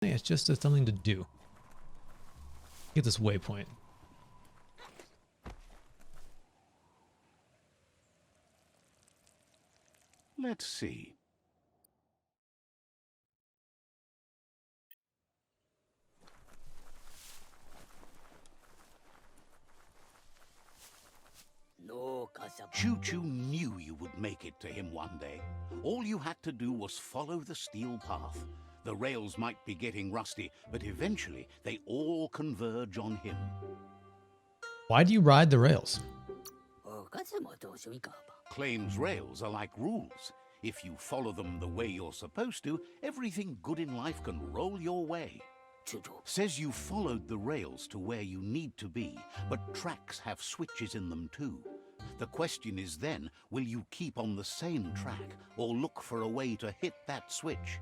It's just something to do. Get this waypoint. Let's see. Choo-Choo knew you would make it to him one day. All you had to do was follow the steel path. The rails might be getting rusty, but eventually they all converge on him. Why do you ride the rails? Claims rails are like rules. If you follow them the way you're supposed to, everything good in life can roll your way. Says you followed the rails to where you need to be, but tracks have switches in them too. The question is then, will you keep on the same track or look for a way to hit that switch?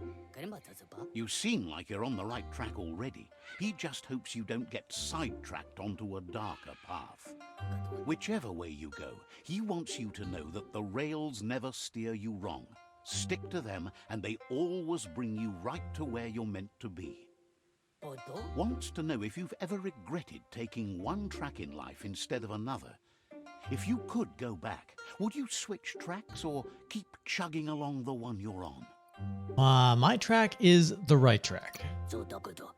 You seem like you're on the right track already. He just hopes you don't get sidetracked onto a darker path. Whichever way you go, he wants you to know that the rails never steer you wrong. Stick to them and they always bring you right to where you're meant to be. Wants to know if you've ever regretted taking one track in life instead of another. If you could go back, would you switch tracks or keep chugging along the one you're on? My track is the right track.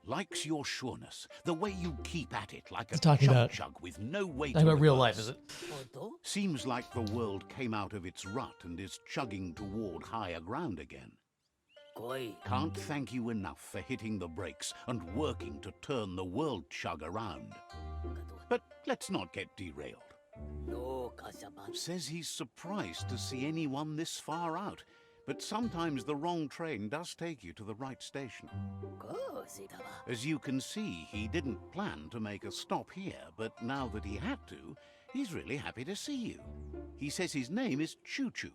Likes your sureness, the way you keep at it like a chug with no way to talking about real reverse. life, is it? Seems like the world came out of its rut and is chugging toward higher ground again. Can't thank you enough for hitting the brakes and working to turn the world chug around. But let's not get derailed. Says he's surprised to see anyone this far out, but sometimes the wrong train does take you to the right station. As you can see, he didn't plan to make a stop here, but now that he had to, he's really happy to see you. He says his name is Choo-Choo.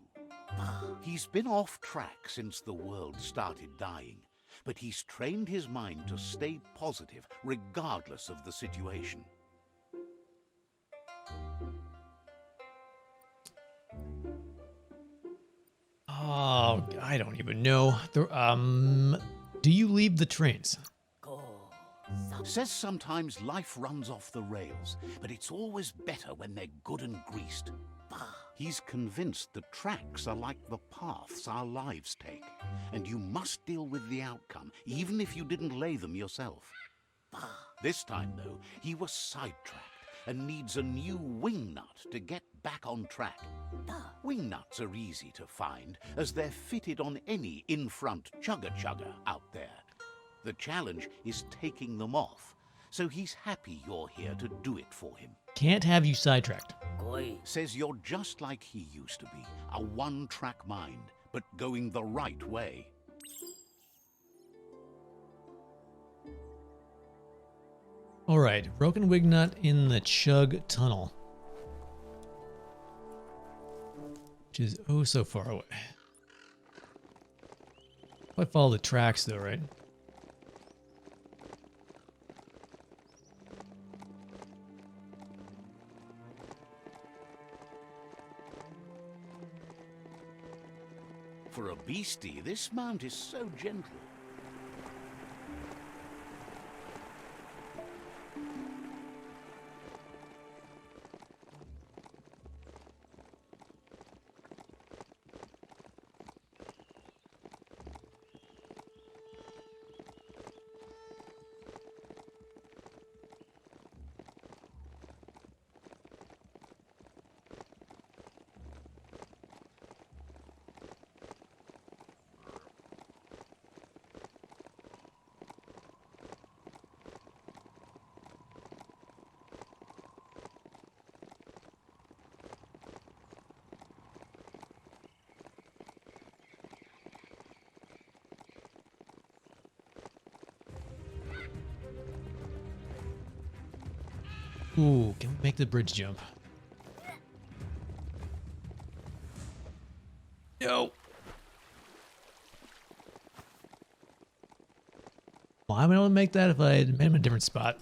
He's been off track since the world started dying, but he's trained his mind to stay positive regardless of the situation. Oh, I don't even know. Do you leave the trains? Says sometimes life runs off the rails, but it's always better when they're good and greased. He's convinced the tracks are like the paths our lives take, and you must deal with the outcome, even if you didn't lay them yourself. This time, though, he was sidetracked and needs a new wing nut to get back on track. Wing nuts are easy to find, as they're fitted on any in-front chugger-chugger out there. The challenge is taking them off, so he's happy you're here to do it for him. Can't have you sidetracked. Says you're just like he used to be, a one-track mind, but going the right way. All right, broken wing nut in the chug tunnel, which is oh so far away. If I follow the tracks though, right? For a beastie, this mount is so gentle. Ooh, can we make the bridge jump? No. Well, I would only make that if I had made him a different spot.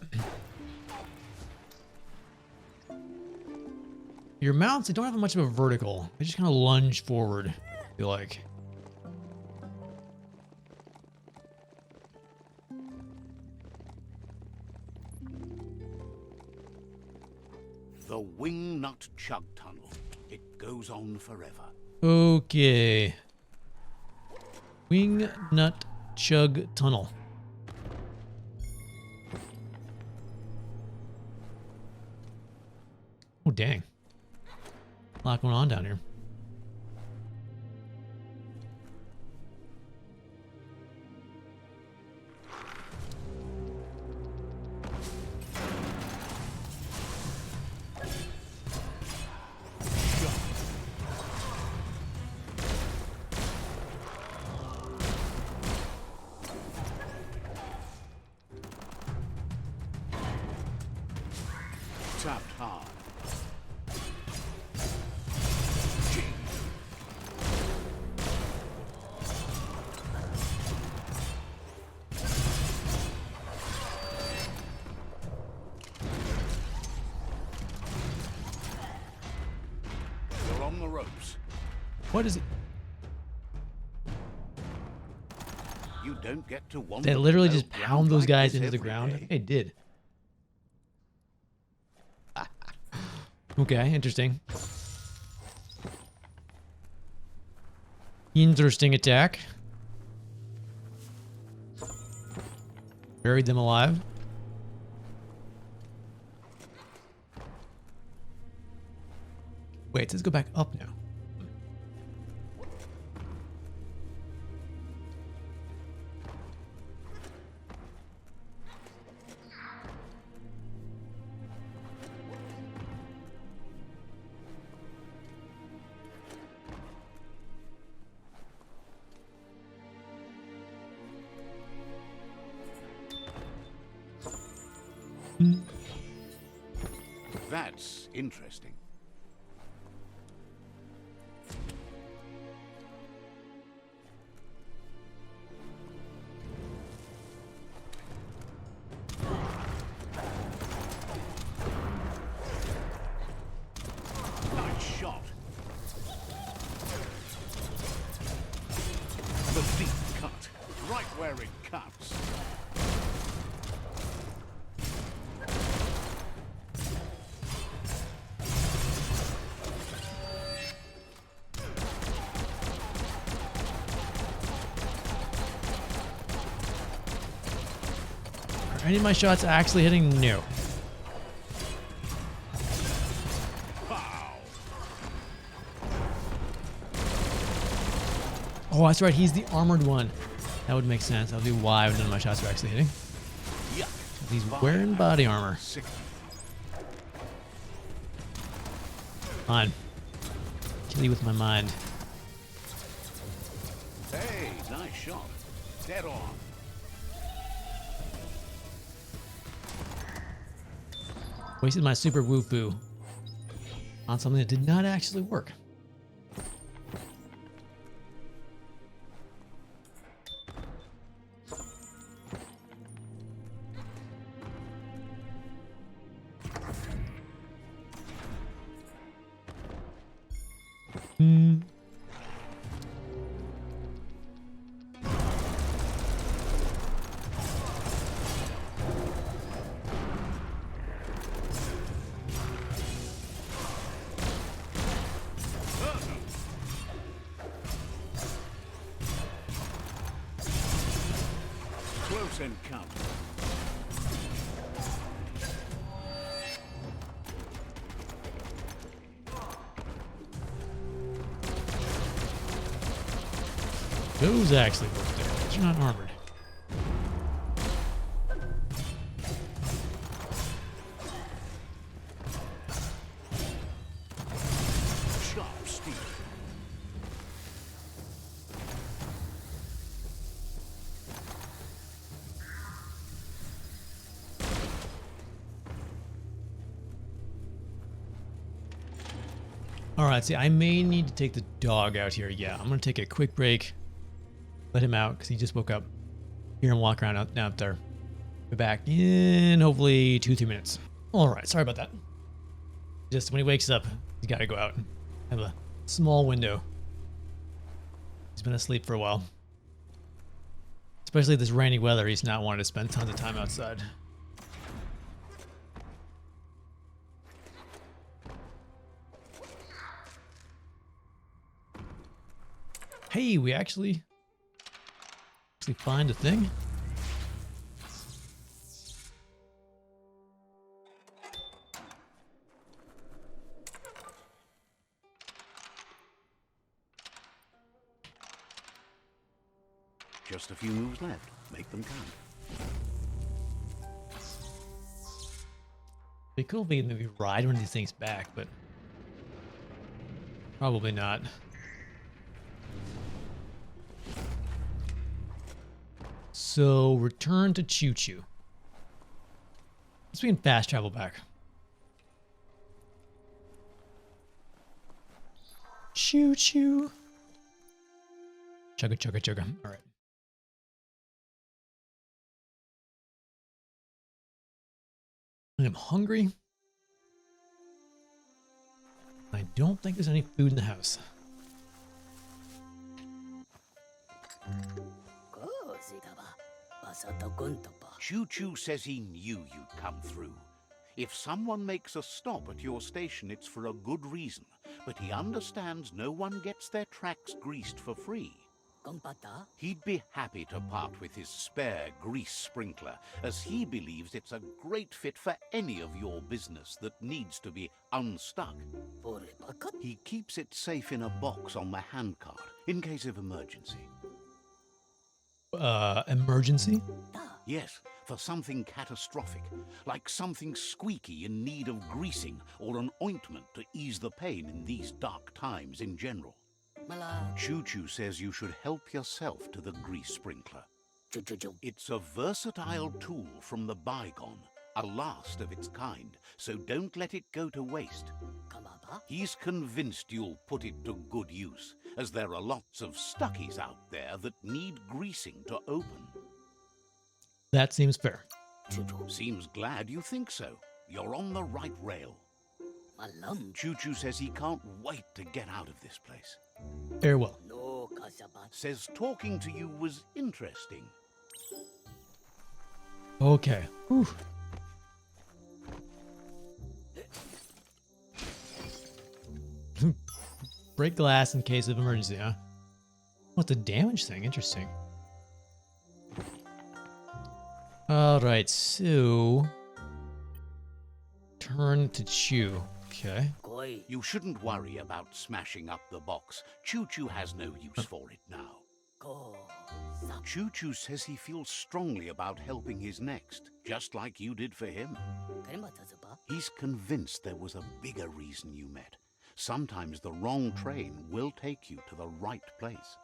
Your mounts, they don't have much of a vertical. They just kind of lunge forward, I feel like. The Wingnut Chug Tunnel. It goes on forever. Okay. Wingnut Chug Tunnel. Oh, dang. A lot going on down here. Tapped hard. You're on the ropes. What is it? You don't get to wander. They literally below just ground pound those like guys this into the every ground? day. It did. Okay, interesting. Interesting attack. Buried them alive. Wait, let's go back up now. That's interesting. Nice shot. The deep cut, right where it cuts. Are any of my shots actually hitting? No. Pow. Oh, that's right. He's the armored one. That would make sense. That would be why none of my shots are actually hitting. Yuck. He's wearing body armor. Sick. Fine. Kill you with my mind. Hey, nice shot. Dead on. Wasted my super woo-foo on something that did not actually work. Close encounter. Those actually work there. They're not armored. Sharp steel. All right, see, I may need to take the dog out here. Yeah, I'm going to take a quick break. Let him out because he just woke up. Hear him walk around out there. Be back in hopefully 2-3 minutes. All right, sorry about that. Just when he wakes up, he's got to go out. Have a small window. He's been asleep for a while. Especially this rainy weather, he's not wanting to spend tons of time outside. Hey, we actually find a thing. Just a few moves left. Make them count. Be cool if we could maybe ride one of these things back, but probably not. So return to Choo Choo. So we can fast travel back. Choo Choo. Chugga chugga chugga. All right. I'm hungry. I don't think there's any food in the house. Choo Choo says he knew you'd come through. If someone makes a stop at your station, it's for a good reason. But he understands no one gets their tracks greased for free. He'd be happy to part with his spare grease sprinkler, as he believes it's a great fit for any of your business that needs to be unstuck. He keeps it safe in a box on the handcart, in case of emergency. Emergency? Yes, for something catastrophic, like something squeaky in need of greasing, or an ointment to ease the pain in these dark times in general. Choo Choo says you should help yourself to the grease sprinkler. It's a versatile tool from the bygone, a last of its kind, so don't let it go to waste. He's convinced you'll put it to good use, as there are lots of stuckies out there that need greasing to open. That seems fair. Seems glad you think so. You're on the right rail. Choo Choo says he can't wait to get out of this place. Very well. Says talking to you was interesting. Okay. Whew. Break glass in case of emergency, huh? What's a damage thing? Interesting. Alright, so... Turn to Chew. Okay. You shouldn't worry about smashing up the box. Choo Choo has no use for it now. Choo Choo says he feels strongly about helping his next, just like you did for him. He's convinced there was a bigger reason you met. Sometimes the wrong train will take you to the right place.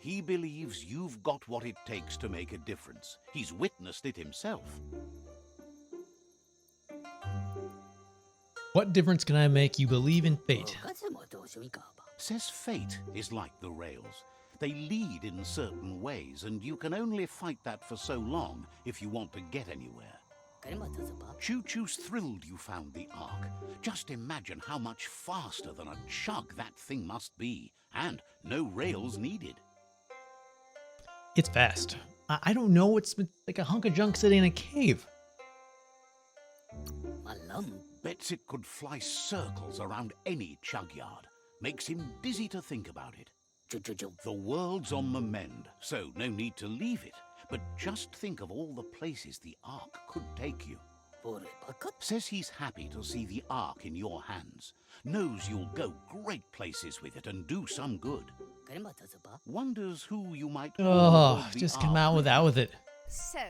He believes you've got what it takes to make a difference. He's witnessed it himself. What difference can I make? You believe in fate. Says fate is like the rails. They lead in certain ways, and you can only fight that for so long if you want to get anywhere. Choo Choo's thrilled you found the Ark. Just imagine how much faster than a chug that thing must be, and no rails needed. It's fast. I don't know. It's like a hunk of junk sitting in a cave. Bets it could fly circles around any chug yard. Makes him dizzy to think about it. The world's on the mend, so no need to leave it. But just think of all the places the Ark could take you. Says he's happy to see the Ark in your hands. Knows you'll go great places with it and do some good. Wonders who you might... Oh, just come out with it. So,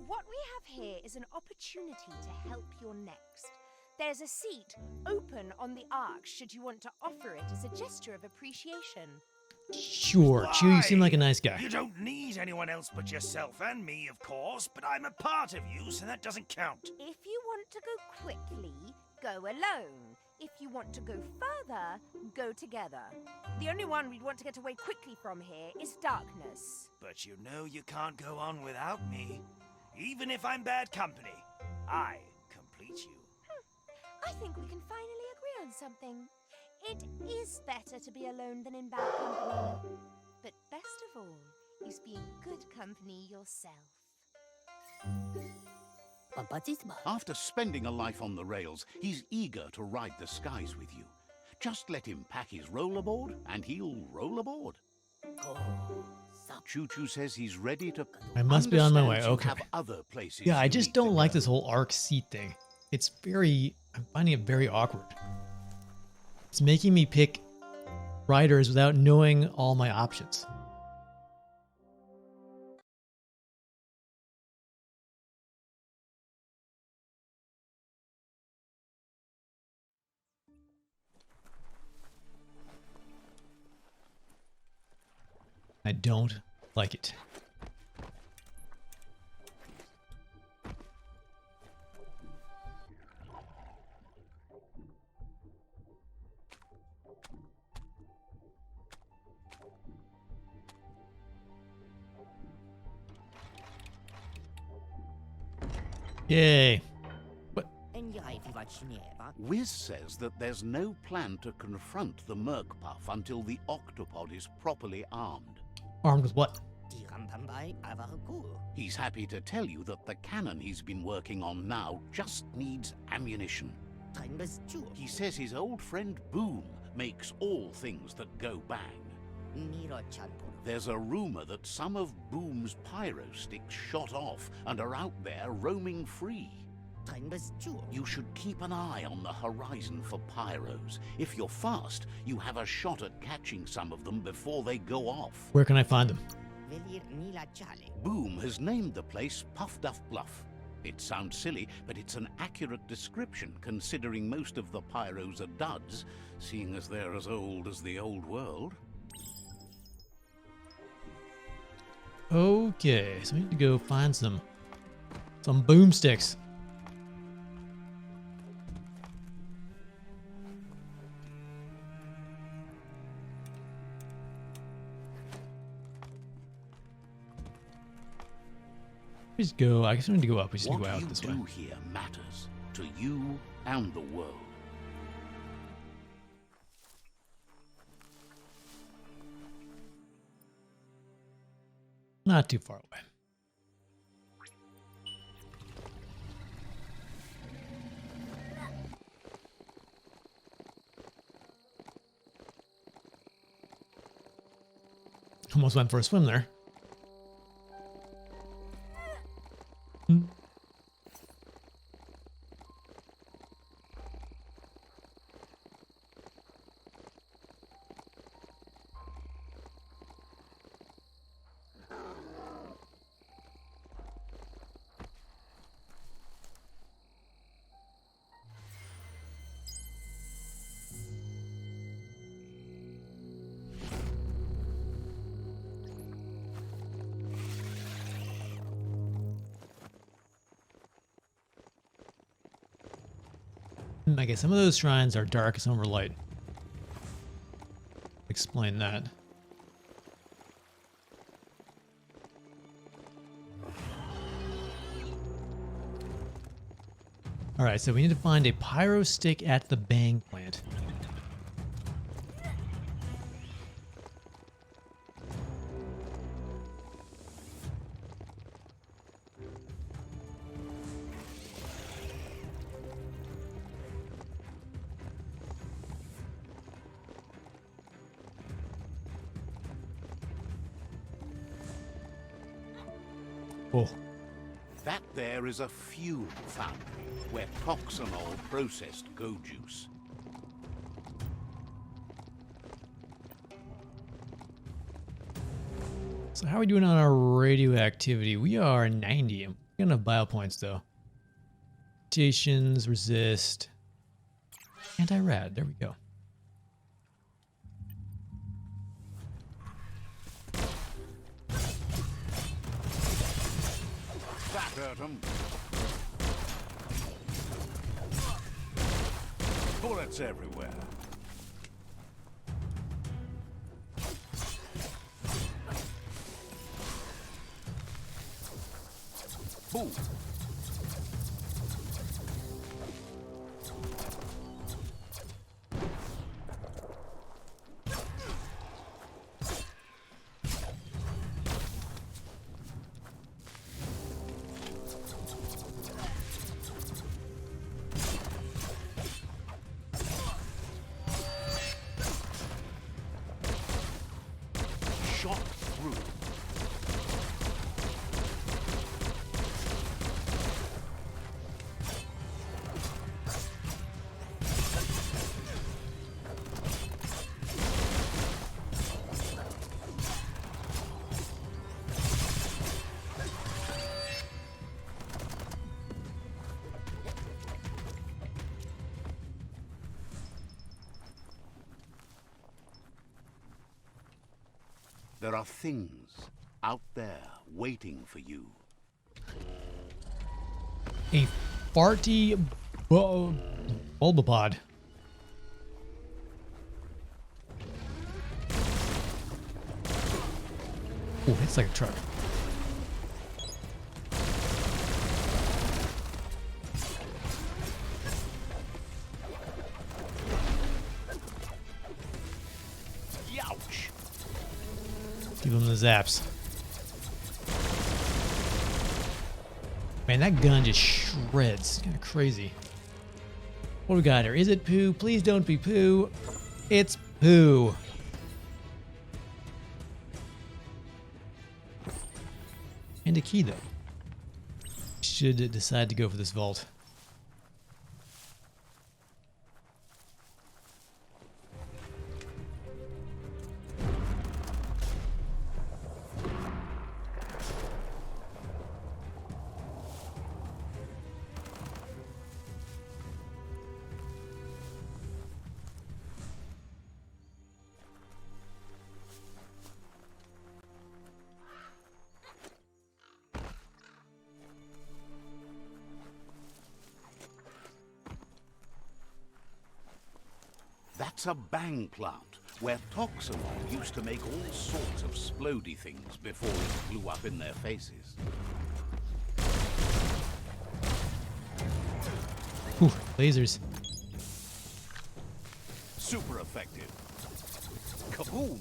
what we have here is an opportunity to help your next. There's a seat open on the Ark should you want to offer it as a gesture of appreciation. Sure, Chew, you seem like a nice guy. You don't need anyone else but yourself and me, of course, but I'm a part of you, so that doesn't count. If you want to go quickly, go alone. If you want to go further, go together. The only one we'd want to get away quickly from here is darkness. But you know you can't go on without me. Even if I'm bad company, I complete you. I think we can finally agree on something. It is better to be alone than in bad company. But best of all is being good company yourself. After spending a life on the rails, he's eager to ride the skies with you. Just let him pack his rollerboard and he'll roll aboard. Choo Choo says he's ready to. I must be on my way. Understands you Okay. have other places Yeah, I you just need to don't like go. this whole arc seat thing. It's I'm finding it very awkward. It's making me pick riders without knowing all my options. I don't like it. Yay. Wiz says that there's no plan to confront the Merkpuff until the octopod is properly armed. Armed with what? He's happy to tell you that the cannon he's been working on now just needs ammunition. He says his old friend Boom makes all things that go bang. There's a rumor that some of Boom's pyro sticks shot off and are out there roaming free. You should keep an eye on the horizon for pyros. If you're fast, you have a shot at catching some of them before they go off. Where can I find them? Boom has named the place Puff Duff Bluff. It sounds silly, but it's an accurate description considering most of the pyros are duds, seeing as they're as old as the old world. Okay, so I need to go find some boomsticks. We just go. I guess we need to go up. We just need to go out this way. What you do here matters to you and the world. Not too far away. Almost went for a swim there. I guess some of those shrines are dark and some are light. Explain that. Alright, so we need to find a pyro stick at the Bang plant. Oh. That there is a fuel fountain where toxanol processed go juice. So how are we doing on our radioactivity? We are 90. I'm gonna have biopoints though. Mutations, resist, anti-rad. There we go. That hurt 'em. Bullets everywhere. Boom. Shot There are things out there waiting for you. A farty bulbapod. Oh, it's like a truck. Youch! Give him the zaps. Man, that gun just shreds. It's kind of crazy. What do we got here? Is it poo? Please don't be poo. It's poo. And a key, though. Should decide to go for this vault. That's a bang plant, where Toxamol used to make all sorts of splody things before it blew up in their faces. Whew, lasers. Super effective. Kaboom!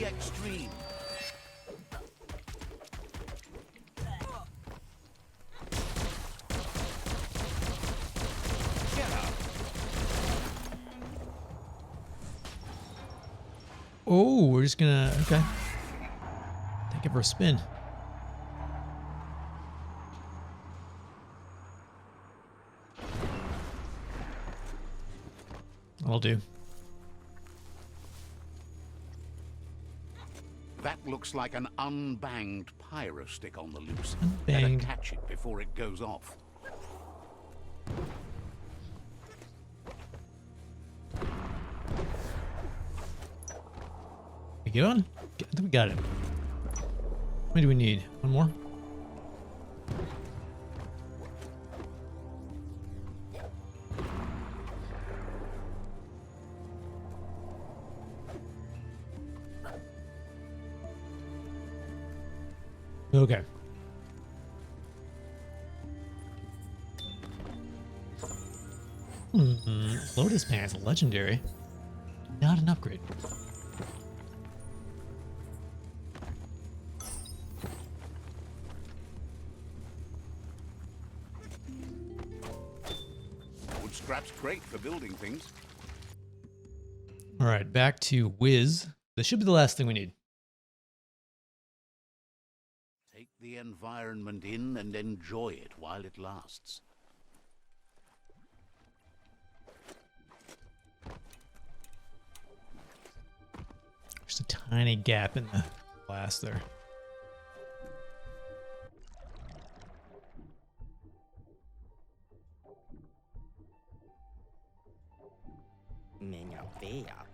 Extreme. Get up. Oh, we're just gonna, okay. Take it for a spin. That'll do. That looks like an unbanged pyro stick on the loose. Unbanged. Better catch it before it goes off. We get on? I think we got it. What do we need? One more? Okay. Lotus Pants, legendary. Not an upgrade. Wood scrap's great for building things. All right, back to Wiz. This should be the last thing we need. Take the environment in and enjoy it while it lasts. There's a tiny gap in the glass there.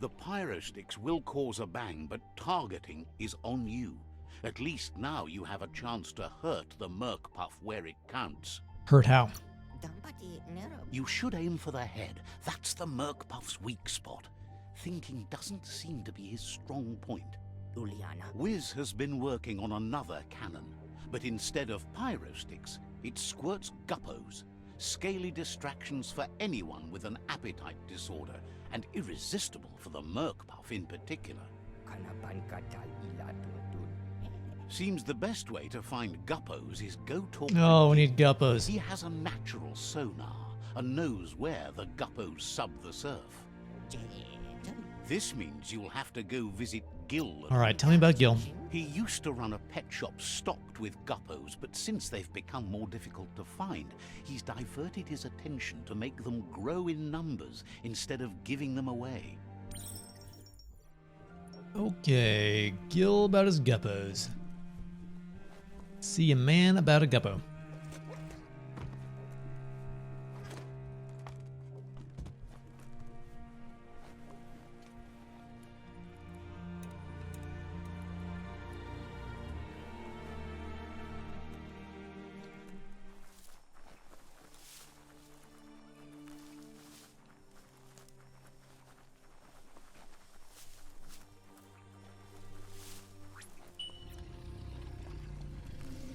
The pyro sticks will cause a bang, but targeting is on you. At least now you have a chance to hurt the Merc Puff where it counts. Hurt how? You should aim for the head. That's the Merc Puff's weak spot. Thinking doesn't seem to be his strong point. Wiz has been working on another cannon, but instead of pyro sticks, it squirts guppos. Scaly distractions for anyone with an appetite disorder, and irresistible for the Merc Puff in particular. Seems the best way to find guppos is go talk No, to we Gil. need guppos. He has a natural sonar and knows where the guppos sub the surf. This means you'll have to go visit Gil. All right, tell me about Gil. He used to run a pet shop stocked with guppos, but since they've become more difficult to find, he's diverted his attention to make them grow in numbers instead of giving them away. Okay, Gil about his guppos. See a man about a guppo.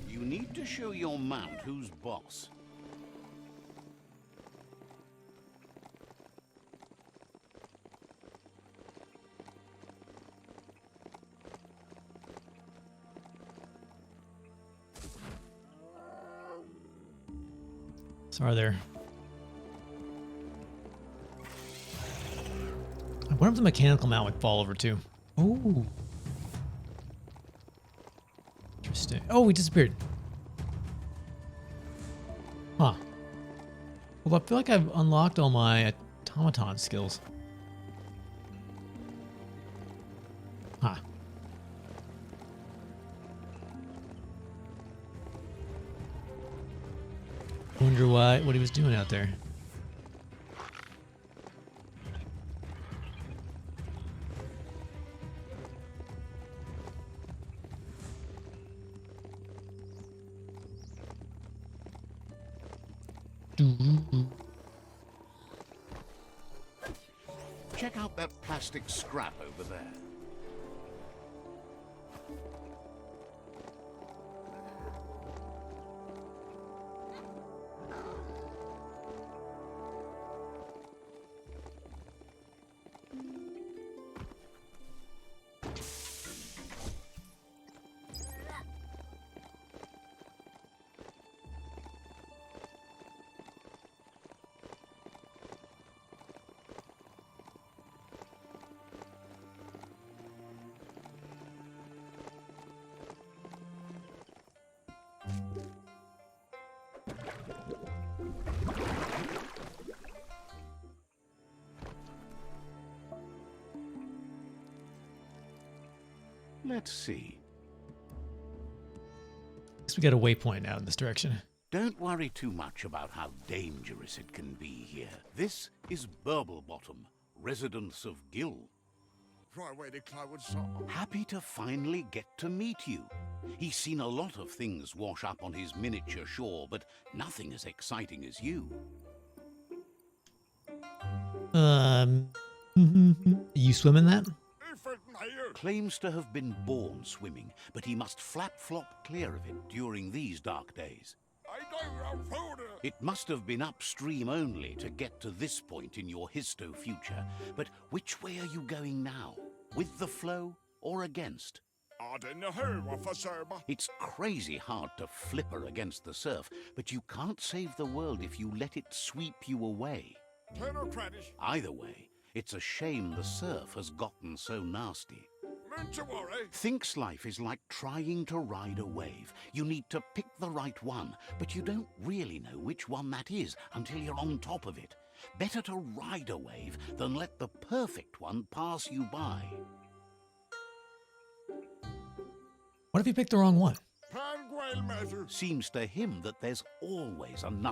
You need to show your mount who's boss. Sorry there. I wonder if the mechanical mount would fall over too. Oh. Interesting. Oh, he disappeared. Huh. Well, I feel like I've unlocked all my automaton skills. Huh. Wonder what he was doing out there. Check out that plastic scrap over there. Let's see. Guess we got a waypoint out in this direction. Don't worry too much about how dangerous it can be here. This is Burblebottom, residence of Gil. Happy to finally get to meet you. He's seen a lot of things wash up on his miniature shore, but nothing as exciting as you. You swim in that? Claims to have been born swimming, but he must flap-flop clear of it during these dark days. It must have been upstream only to get to this point in your histo future. But which way are you going now? With the flow or against? It's crazy hard to flipper against the surf, but you can't save the world if you let it sweep you away. Either way, it's a shame the surf has gotten so nasty. Thinks life is like trying to ride a wave. You need to pick the right one, but you don't really know which one that is until you're on top of it. Better to ride a wave than let the perfect one pass you by. What if you picked the wrong one? Seems to him that there's always another